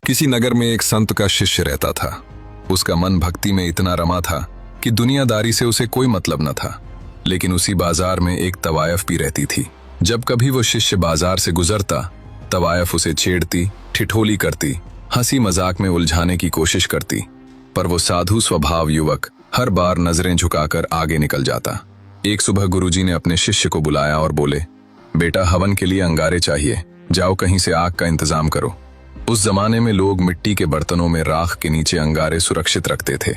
किसी नगर में एक संत का शिष्य रहता था। उसका मन भक्ति में इतना रमा था कि दुनियादारी से उसे कोई मतलब न था। लेकिन उसी बाजार में एक तवायफ भी रहती थी। जब कभी वो शिष्य बाजार से गुजरता, तवायफ उसे छेड़ती, ठिठोली करती, हंसी मजाक में उलझाने की कोशिश करती। पर वो साधु स्वभाव युवक हर बार नजरें झुकाकर आगे निकल जाता। एक सुबह गुरुजी ने अपने शिष्य को बुलाया और बोले, बेटा, हवन के लिए अंगारे चाहिए, जाओ कहीं से आग का इंतजाम करो। उस जमाने में लोग मिट्टी के बर्तनों में राख के नीचे अंगारे सुरक्षित रखते थे।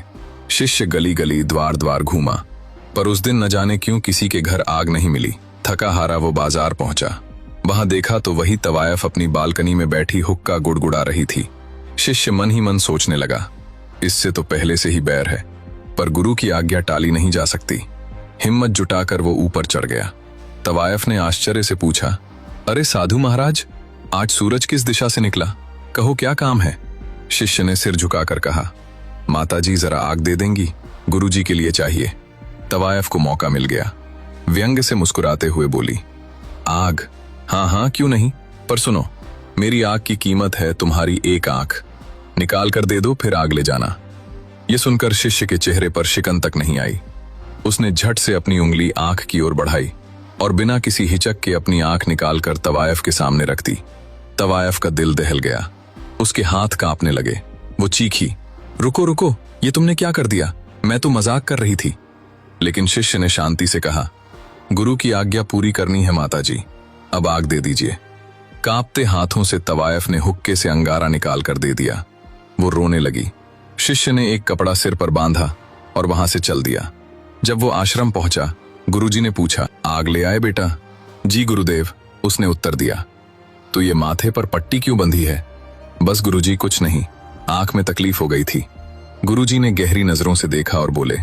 शिष्य गली गली द्वार द्वार घूमा, पर उस दिन न जाने क्यों किसी के घर आग नहीं मिली। थका हारा वो बाजार पहुंचा। वहां देखा तो वही तवायफ अपनी बालकनी में बैठी हुक्का गुड़गुड़ा रही थी। शिष्य मन ही मन सोचने लगा, इससे तो पहले से ही बैर है, पर गुरु की आज्ञा टाली नहीं जा सकती। हिम्मत जुटाकर वो ऊपर चढ़ गया। तवायफ ने आश्चर्य से पूछा, अरे साधु महाराज, आज सूरज किस दिशा से निकला? कहो क्या काम है? शिष्य ने सिर झुकाकर कहा, माताजी जरा आग दे देंगी, गुरुजी के लिए चाहिए। तवायफ को मौका मिल गया। व्यंग से मुस्कुराते हुए बोली, आग? हाँ हाँ, क्यों नहीं, पर सुनो, मेरी आग की कीमत है तुम्हारी एक आंख। निकाल कर दे दो, फिर आग ले जाना। ये सुनकर शिष्य के चेहरे पर शिकन तक नहीं आई। उसने झट से अपनी उंगली आंख की ओर बढ़ाई और बिना किसी हिचक के अपनी आंख निकालकर तवायफ के सामने रख दी। तवायफ का दिल दहल गया। उसके हाथ कांपने लगे। वो चीखी, रुको रुको, ये तुमने क्या कर दिया? मैं तो मजाक कर रही थी। लेकिन शिष्य ने शांति से कहा, गुरु की आज्ञा पूरी करनी है माताजी, अब आग दे दीजिए। कांपते हाथों से तवायफ ने हुक्के से अंगारा निकाल कर दे दिया। वो रोने लगी। शिष्य ने एक कपड़ा सिर पर बांधा और वहां से चल दिया। जब वो आश्रम पहुंचा, गुरुजी ने पूछा, आग ले आए बेटा? जी गुरुदेव, उसने उत्तर दिया। तो ये माथे पर पट्टी क्यों बंधी है? बस गुरुजी, कुछ नहीं, आंख में तकलीफ हो गई थी। गुरुजी ने गहरी नजरों से देखा और बोले,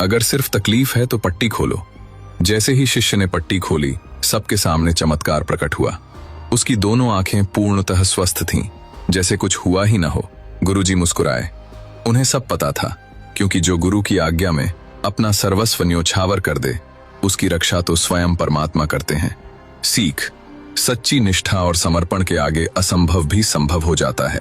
अगर सिर्फ तकलीफ है तो पट्टी खोलो। जैसे ही शिष्य ने पट्टी खोली, सबके सामने चमत्कार प्रकट हुआ। उसकी दोनों आंखें पूर्णतः स्वस्थ थीं, जैसे कुछ हुआ ही न हो। गुरुजी मुस्कुराए। उन्हें सब पता था, क्योंकि जो गुरु की आज्ञा में अपना सर्वस्व न्योछावर कर दे, उसकी रक्षा तो स्वयं परमात्मा करते हैं। सीख, सच्ची निष्ठा और समर्पण के आगे असंभव भी संभव हो जाता है।